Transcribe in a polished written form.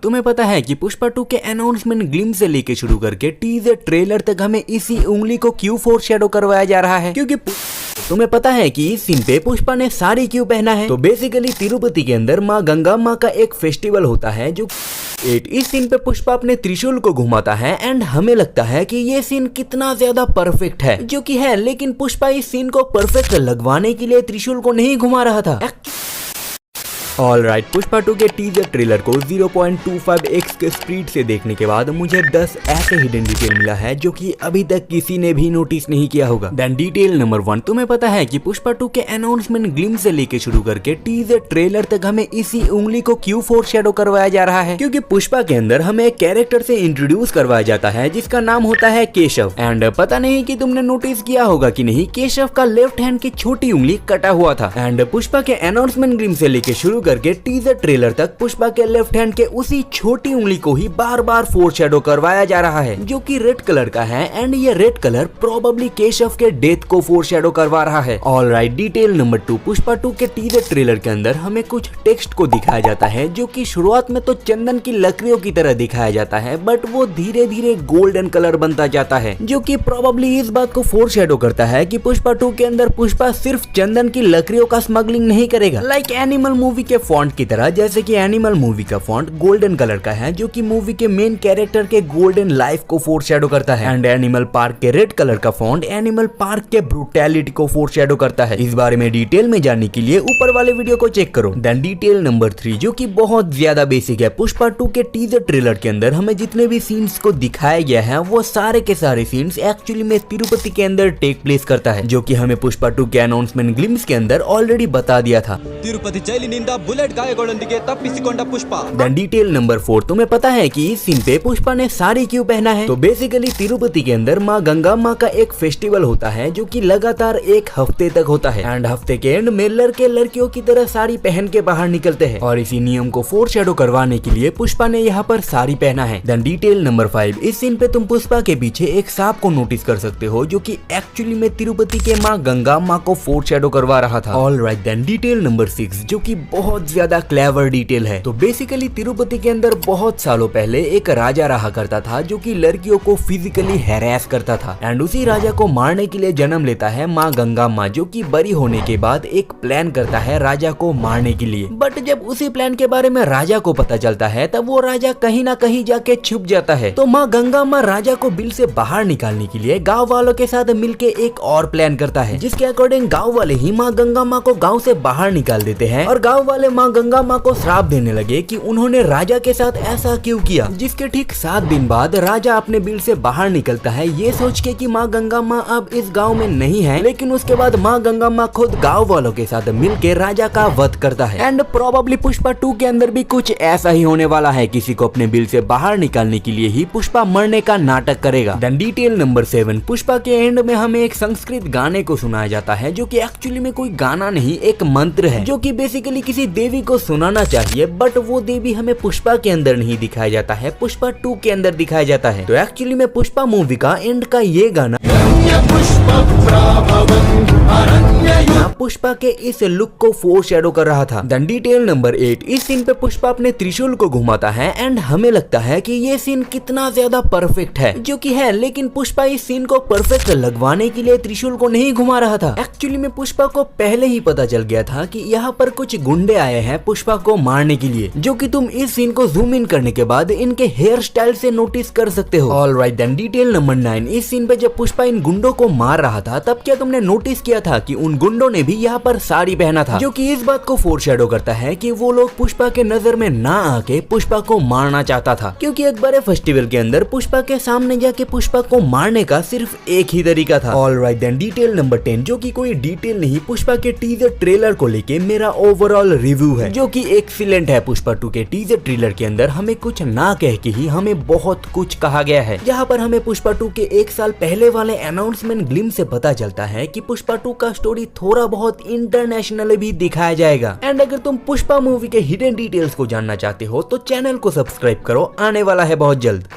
तुम्हें पता है कि पुष्पा 2 के अनाउंसमेंट ग्लिम्स से लेके शुरू करके टीजर ट्रेलर तक हमें इसी उंगली को क्यों फोरशैडो करवाया जा रहा है? क्योंकि तुम्हें पता है कि इस सीन पे पुष्पा ने साड़ी क्यों पहना है? तो बेसिकली तिरुपति के अंदर माँ गंगा माँ का एक फेस्टिवल होता है जो इस सीन पे पुष्पा अपने त्रिशूल को घुमाता है एंड हमें लगता है कि ये सीन कितना ज्यादा परफेक्ट है, जो कि है, लेकिन पुष्पा इस सीन को परफेक्ट लगवाने के लिए त्रिशूल को नहीं घुमा रहा था। ऑलराइट, पुष्पा 2 के टीजर ट्रेलर को 0.25x के स्पीड से देखने के बाद मुझे 10 ऐसे हिडन डिटेल मिला है जो कि अभी तक किसी ने भी नोटिस नहीं किया होगा। देन डिटेल नंबर 1, तुम्हें पता है कि पुष्पा 2 के अनाउंसमेंट ग्लिम्स से लेके शुरू करके टीजर ट्रेलर तक हमें इसी उंगली को क्यों फोरशैडो करवाया जा रहा है? क्योंकि पुष्पा के अंदर हमें एक कैरेक्टर से इंट्रोड्यूस करवाया जाता है जिसका नाम होता है केशव। एंड पता नहीं कि तुमने नोटिस किया होगा कि नहीं, केशव का लेफ्ट हैंड की छोटी उंगली कटा हुआ था। एंड पुष्पा के अनाउंसमेंट ग्लिम से लेके शुरू करके टीजर ट्रेलर तक पुष्पा के लेफ्ट हैंड के उसी छोटी उंगली को ही बार बार फोरशैडो करवाया जा रहा है, जो कि रेड कलर का है। एंड ये रेड कलर प्रोबेबली केशव के डेथ को फोरशैडो करवा रहा है। ऑलराइट, डिटेल नंबर 2, पुष्पा 2 के टीजर ट्रेलर के अंदर हमें कुछ टेक्स्ट को दिखाया जाता है जो कि शुरुआत में तो चंदन की लकड़ियों की तरह दिखाया जाता है, बट वो धीरे धीरे गोल्डन कलर बनता जाता है, जो कि प्रोबेबली इस बात को फोरशैडो करता है कि पुष्पा 2 के अंदर पुष्पा सिर्फ चंदन की लकड़ियों का स्मगलिंग नहीं करेगा, लाइक एनिमल मूवी के फॉन्ट की तरह। जैसे कि एनिमल मूवी का फॉन्ट गोल्डन कलर का है, जो कि मूवी के मेन कैरेक्टर के गोल्डन लाइफ को फोरशैडो करता है। एंड एनिमल पार्क के रेड कलर का फॉन्ट एनिमल पार्क के ब्रूटैलिटी को फोरशैडो करता है। इस बारे में डिटेल में जानने के लिए ऊपर वाले वीडियो को चेक करो। देन डिटेल नंबर 3, जो कि बहुत ज्यादा बेसिक है, पुष्पा 2 के टीजर ट्रेलर के अंदर हमें जितने भी सीन्स को दिखाया गया है वो सारे के सारे सीन्स एक्चुअली में तिरुपति के अंदर टेक प्लेस करता है, जो कि हमें पुष्पा 2 के अनाउंसमेंट ग्लिम्स के अंदर ऑलरेडी बता दिया था। तिरुपति जैलिनिंदा बुलेट गायगोळೊಂದಿಗೆ ತಪ್ಪಿಸಿಕೊಂಡ पुष्पा। देन डिटेल नंबर 4, तुम्हें पता है कि इस सीन पे पुष्पा ने साड़ी क्यों पहना है? तो बेसिकली तिरुपति के अंदर माँ गंगा माँ का एक फेस्टिवल होता है जो कि लगातार एक हफ्ते तक होता है। एंड हफ्ते के एंड में लड़के लड़कियों की तरह साड़ी पहन के बाहर निकलते हैं, और इसी नियम को फोरशैडो करवाने के लिए पुष्पा ने यहाँ पर साड़ी पहना है। देन डिटेल नंबर 5, इस सीन पे तुम पुष्पा के पीछे एक सांप को नोटिस कर सकते हो जो कि एक्चुअली में तिरुपति के माँ गंगा माँ को फोरशैडो करवा रहा था। ऑलराइट, देन डिटेल नंबर 6, जो कि बहुत ज्यादा क्लेवर डिटेल है। तो बेसिकली तिरुपति के अंदर बहुत सालों पहले एक राजा रहा करता था जो कि लड़कियों को फिजिकली हैरेस करता था। एंड उसी राजा को मारने के लिए जन्म लेता है माँ गंगा माँ, जो कि बड़ी होने के बाद एक प्लान करता है राजा को मारने के लिए। बट जब उसी प्लान के बारे में राजा को पता चलता है तब वो राजा कहीं ना कहीं जाके छुप जाता है। तो माँ गंगा माँ राजा को बिल से बाहर निकालने के लिए गाँव वालों के साथ मिलके एक और प्लान करता है, जिसके अकॉर्डिंग गाँव वाले ही माँ गंगा माँ को गाँव से बाहर निकाल देते हैं। और गाँव वाले माँ गंगा माँ को श्राप देने लगे कि उन्होंने राजा के साथ ऐसा क्यों किया। जिसके ठीक 7 दिन बाद राजा अपने बिल से बाहर निकलता है, ये सोच के कि माँ गंगा माँ अब इस गांव में नहीं है। लेकिन उसके बाद माँ गंगा माँ खुद गांव वालों के साथ मिलके राजा का वध करता है। एंड प्रोबेबली पुष्पा 2 के अंदर भी कुछ ऐसा ही होने वाला है, किसी को अपने बिल से बाहर निकालने के लिए ही पुष्पा मरने का नाटक करेगा। देन डिटेल नंबर 7, पुष्पा के एंड में हमें एक संस्कृत गाने को सुनाया जाता है जो कि एक्चुअली में कोई गाना नहीं, एक मंत्र है, जो कि बेसिकली किसी देवी को सुनाना चाहिए, बट वो देवी हमें पुष्पा के अंदर नहीं दिखाया जाता है, पुष्पा 2 के अंदर दिखाया जाता है। तो एक्चुअली में पुष्पा मूवी का एंड का ये गाना पुष्पा के इस लुक को फोरशैडो कर रहा था। देन डिटेल नंबर 8, इस सीन पे पुष्पा अपने त्रिशूल को घुमाता है एंड हमें लगता है कि ये सीन कितना ज्यादा परफेक्ट है, जो कि है, लेकिन पुष्पा इस सीन को परफेक्ट लगवाने के लिए त्रिशूल को नहीं घुमा रहा था। एक्चुअली में पुष्पा को पहले ही पता चल गया था कि यहाँ पर कुछ गुंडे आए हैं पुष्पा को मारने के लिए, जो कि तुम इस सीन को जूम इन करने के बाद इनके हेयर स्टाइल से नोटिस कर सकते हो। ऑलराइट, देन डिटेल नंबर 9, इस सीन पे जब पुष्पा इन गुंडों को मार रहा था तब क्या तुमने नोटिस किया था कि उन गुंडों ने भी यहाँ पर साड़ी पहना था, जो कि इस बात को फोरशैडो करता है कि वो लोग पुष्पा के नजर में ना आके पुष्पा को मारना चाहता था। क्योंकि एक बार फेस्टिवल के अंदर पुष्पा के सामने जाके पुष्पा को मारने का सिर्फ एक ही तरीका था। ऑलराइट, देन डिटेल नंबर 10, जो कि कोई डिटेल नहीं, पुष्पा के टीजर ट्रेलर को लेके मेरा ओवरऑल रिव्यू है, जो कि एक्सीलेंट है। पुष्पा 2 के टीजर ट्रेलर के अंदर हमें कुछ ना कह के ही हमें बहुत कुछ कहा गया है, जहाँ पर हमें पुष्पा 2 के 1 साल पहले वाले अनाउंसमेंट ग्लिम से पता चलता है कि पुष्पा 2 का स्टोरी थोड़ा बहुत इंटरनेशनल भी दिखाया जाएगा। एंड अगर तुम पुष्पा मूवी के हिडन डिटेल्स को जानना चाहते हो तो चैनल को सब्सक्राइब करो, आने वाला है बहुत जल्द।